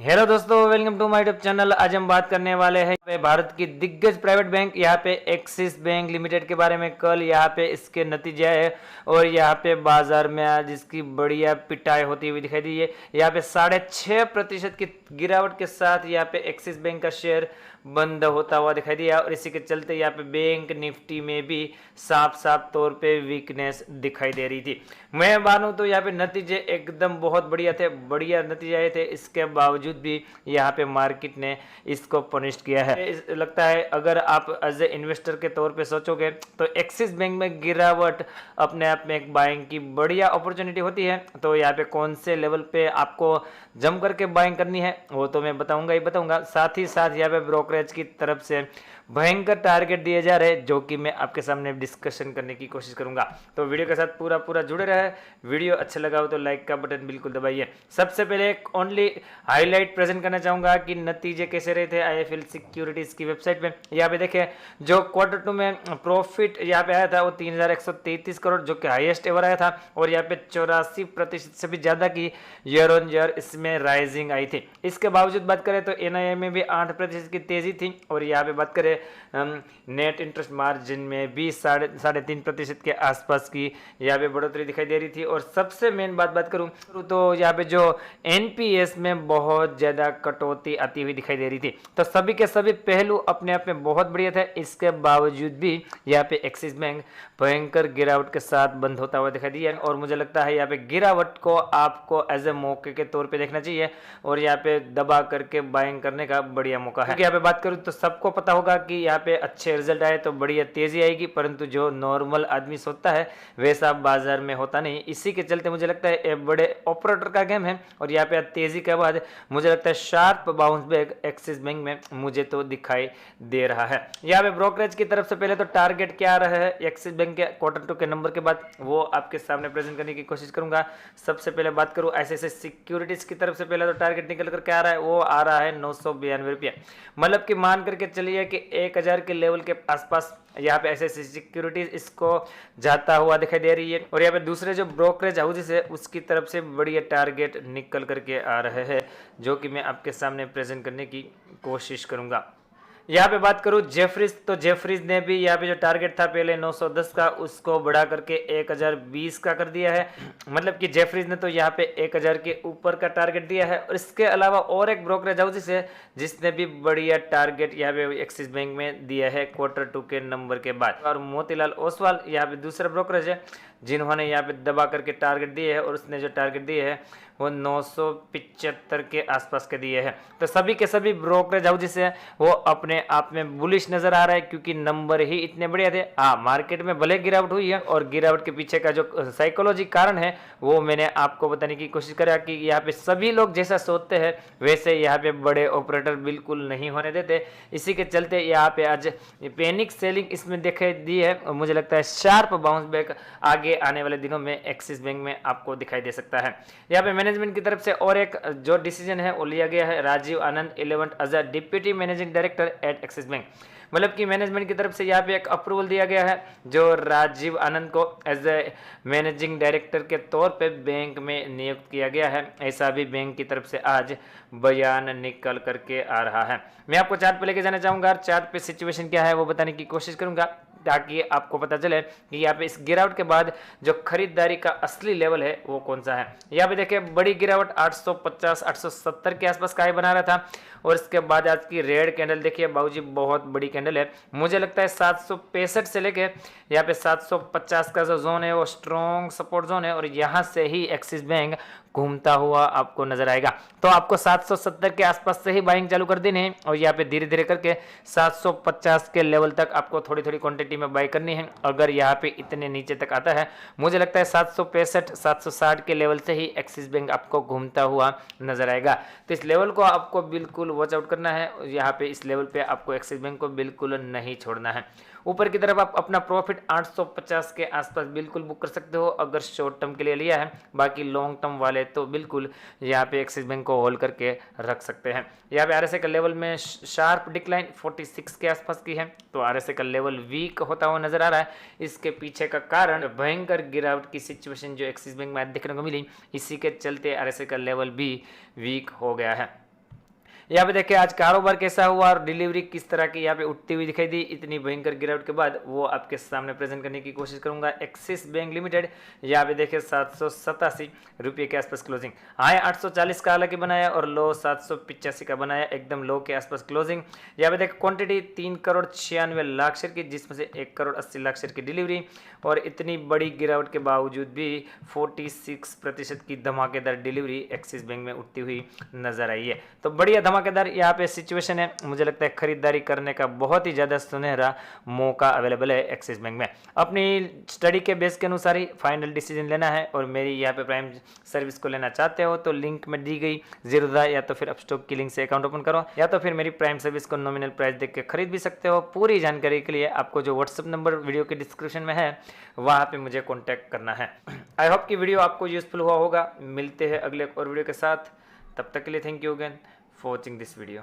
Hello दोस्तों, welcome to my YouTube channel. आज हम बात करने वाले हैं भारत की दिग्गज प्राइवेट बैंक यहाँ पे एक्सिस बैंक लिमिटेड के बारे में। कल यहाँ पे इसके नतीजे आए और यहाँ पे बाजार में आज इसकी बढ़िया पिटाई होती हुई दिखाई दी है। यहाँ पे 6.5% की गिरावट के साथ यहाँ पे एक्सिस बैंक का शेयर बंद होता हुआ दिखाई दिया और इसी के चलते यहाँ पे बैंक निफ्टी में भी साफ साफ तौर पे वीकनेस दिखाई दे रही थी। मैं मानूं तो यहाँ पे नतीजे एकदम बहुत बढ़िया थे, बढ़िया नतीजे आए थे। इसके बावजूद भी यहाँ पे मार्केट ने इसको पनिश किया है। लगता है अगर आप एज ए इन्वेस्टर के तौर पे सोचोगे तो एक्सिस बैंक में गिरावट अपने आप में एक बाइंग की बढ़िया अपॉर्चुनिटी होती है। तो यहाँ पे कौन से लेवल पे आपको जम करके बाइंग करनी है वो तो मैं बताऊंगा ही बताऊंगा। साथ ही साथ यहाँ पे ब्रोकरेज की तरफ से भयंकर टारगेट दिए जा रहे हैं जो कि मैं आपके सामने डिस्कशन करने की कोशिश करूंगा। तो वीडियो के साथ पूरा जुड़े रहे। वीडियो अच्छा लगा हो तो लाइक का बटन बिल्कुल दबाइए। सबसे पहले एक ओनली हाईलाइट प्रेजेंट करना चाहूंगा कि नतीजे कैसे रहे थे आईएफएल सिक्योरिटीज की वेबसाइट पे। यहाँ पे देखें जो क्वार्टर 2 में प्रॉफिट यहाँ पे आया था वो 3133 करोड़ जो कि हाईएस्ट एवर आया था और यहाँ पे 84% से भी ज्यादा की ईयर ऑन ईयर इसमें राइजिंग आई थी। इसके बावजूद बात करें तो एनआईए में भी 8% की तेजी थी और यहाँ पे बात करें नेट इंटरेस्ट मार्जिन में भी 3.5% के आसपास की यहाँ पे बढ़ोतरी दिखाई दे रही थी। और सबसे मेन बात करूं तो यहाँ पे जो एनपीएस में बहुत ज्यादा कटौती आती हुई दिखाई दे रही थी। तो सभी के सभी पहलू अपने आप में बहुत बढ़िया थे। इसके बावजूद भी यहाँ पे एक्सिस बैंक भयंकर गिरावट के साथ बंद होता हुआ दिखाई दिया और मुझे लगता है यहाँ पे गिरावट को आपको एज ए मौके के तौर पे देखना चाहिए और यहाँ पे दबा करके बाइंग करने का बढ़िया मौका है। यहाँ पे बात करूं तो सबको पता होगा कि यहाँ पे अच्छे रिजल्ट आए तो बढ़िया तेजी आएगी, परंतु जो नॉर्मल आदमी सोचता है वैसा बाजार में होता नहीं। इसी के चलते मुझे लगता है ये बड़े ऑपरेटर का गेम है और यहाँ पे तेजी के बाद मुझे लगता है sharp bounce back axis bank में मुझे तो दिखाई दे रहा है। यहाँ पे ब्रोकरेज की तरफ से पहले तो टारगेट क्या रहा है एक्सिस बैंक के क्वार्टर 2 के नंबर के बाद वो आपके सामने प्रेजेंट करने की कोशिश करूंगा। सबसे पहले बात करूं ऐसे सिक्योरिटीज की तरफ से पहले तो टारगेट निकल कर क्या आ रहा है, वो आ रहा है 992 रुपये। मतलब कि मान करके चलिए कि 1000 के लेवल के आसपास यहाँ पे ऐसे सिक्योरिटीज इसको जाता हुआ दिखाई दे रही है और यहाँ पे दूसरे जो ब्रोकरेज हाउसेस है उसकी तरफ से बढ़िया टारगेट निकल करके आ रहे हैं जो कि मैं आपके सामने प्रेजेंट करने की कोशिश करूंगा। यहाँ पे बात करूं जेफरीज तो जेफरीज ने भी यहाँ पे जो टारगेट था पहले 910 का उसको बढ़ा करके 1020 का कर दिया है। मतलब कि जेफरीज ने तो यहाँ पे 1000 के ऊपर का टारगेट दिया है। और इसके अलावा और एक ब्रोकरेज हाउस है जिसने भी बढ़िया टारगेट यहाँ पे एक्सिस बैंक में दिया है क्वार्टर 2 के नंबर के बाद। और मोतीलाल ओसवाल यहाँ पे दूसरा ब्रोकरेज है जिन्होंने यहाँ पे दबा करके टारगेट दिए है और उसने जो टारगेट दिए है वो 975 के आसपास के दिए हैं। तो सभी के सभी ब्रोकरेज हाउसेस है वो अपने आप में बुलिश नजर आ रहा है क्योंकि नंबर ही इतने बढ़िया थे। हाँ, मार्केट में भले गिरावट हुई है और गिरावट के पीछे का जो साइकोलॉजी कारण है वो मैंने आपको बताने की कोशिश करा कि यहाँ पे सभी लोग जैसा सोचते हैं वैसे यहाँ पे बड़े ऑपरेटर बिल्कुल नहीं होने देते। इसी के चलते यहाँ पे आज पैनिक सेलिंग इसमें दिखाई दी है और मुझे लगता है शार्प बाउंस बैक आगे आने वाले दिनों में एक्सिस बैंक में आपको दिखाई दे सकता है। यहाँ पे मैनेजमेंट की तरफ से और एक जो डिसीजन है वो लिया गया है Rajiv Anand 11 as a deputy managing director at Axis Bank. मतलब कि मैनेजमेंट की तरफ से यहाँ पे एक अप्रूवल दिया गया है जो राजीव आनंद को एज ए मैनेजिंग डायरेक्टर के तौर पे बैंक में नियुक्त किया गया है। ऐसा भी बैंक की तरफ से आज बयान निकल करके आ रहा है। मैं आपको चार्ट पे लेके जाना चाहूंगा, चार्ट पे सिचुएशन क्या है वो बताने की कोशिश करूंगा ताकि आपको पता चले कि यहाँ पे इस गिरावट के बाद जो खरीदारी का असली लेवल है वो कौन सा है। यहाँ पे देखिए बड़ी गिरावट 850 870 के आसपास का हाई बना रहा था और इसके बाद आज की रेड कैंडल देखिए बाबूजी बहुत बड़ी कैंडल है। मुझे लगता है 765 से लेके यहाँ पे 750 का जो जोन है वो स्ट्रॉन्ग सपोर्ट जोन है और यहाँ से ही एक्सिस बैंक घूमता हुआ आपको नजर आएगा। तो आपको 770 के आसपास से ही बाइंग चालू कर देनी है और यहाँ पे धीरे धीरे करके 750 के लेवल तक आपको थोड़ी थोड़ी क्वांटिटी में बाई करनी है। अगर यहाँ पे इतने नीचे तक आता है मुझे लगता है 765 760 के लेवल से ही एक्सिस बैंक आपको घूमता हुआ नजर आएगा। तो इस लेवल को आपको बिल्कुल वॉच आउट करना है। यहाँ पे इस लेवल पे आपको एक्सिस बैंक को बिल्कुल नहीं छोड़ना है। ऊपर की तरफ आप अपना प्रॉफिट 850 के आसपास बिल्कुल बुक कर सकते हो अगर शॉर्ट टर्म के लिए लिया है। बाकी लॉन्ग टर्म वाले तो बिल्कुल यहाँ पे एक्सिस बैंक को होल्ड करके रख सकते हैं। यहाँ पे आरएसआई का लेवल में शार्प डिक्लाइन 46 के आसपास की है तो आरएसआई का लेवल वीक होता हुआ नजर आ रहा है। इसके पीछे का कारण भयंकर गिरावट की सिचुएशन जो एक्सिस बैंक में देखने को मिली, इसी के चलते आरएसआई का लेवल भी वीक हो गया है। यहाँ पे देखिए आज कारोबार कैसा हुआ और डिलीवरी किस तरह की यहाँ पे उठती हुई दिखाई दी। इतनी भयंकर गिरावट के बाद वो आपके सामने प्रेजेंट करने की कोशिश करूंगा। एक्सिस बैंक लिमिटेड यहाँ पे देखिए 787 रुपये के आसपास क्लोजिंग, हाई 840 का हालांकि बनाया और लो 785 का बनाया, एकदम लो के आसपास क्लोजिंग। यहाँ पे देखिए क्वांटिटी 3,96,00,000 शेयर की, जिसमें से 1,80,00,000 शेयर की डिलीवरी। और इतनी बड़ी गिरावट के बावजूद भी 46% की धमाकेदार डिलीवरी एक्सिस बैंक में उठती हुई नजर आई है। तो बढ़िया धमाकेदार यहाँ पे सिचुएशन है। मुझे लगता है खरीदारी करने का बहुत ही ज़्यादा सुनहरा मौका अवेलेबल है एक्सिस बैंक में। अपनी स्टडी के बेस के अनुसार ही फाइनल डिसीजन लेना है। और मेरी यहाँ पे प्राइम सर्विस को लेना चाहते हो तो लिंक में दी गई जीरोधा या तो फिर अपस्टॉक की लिंक से अकाउंट ओपन करो, या तो फिर मेरी प्राइम सर्विस को नॉमिनल प्राइस देख के खरीद भी सकते हो। पूरी जानकारी के लिए आपको जो व्हाट्सअप नंबर वीडियो के डिस्क्रिप्शन में है वहाँ पे मुझे कॉन्टैक्ट करना है। आई होप कि वीडियो आपको यूजफुल हुआ होगा। मिलते हैं अगले और वीडियो के साथ, तब तक के लिए thank you again for watching this video.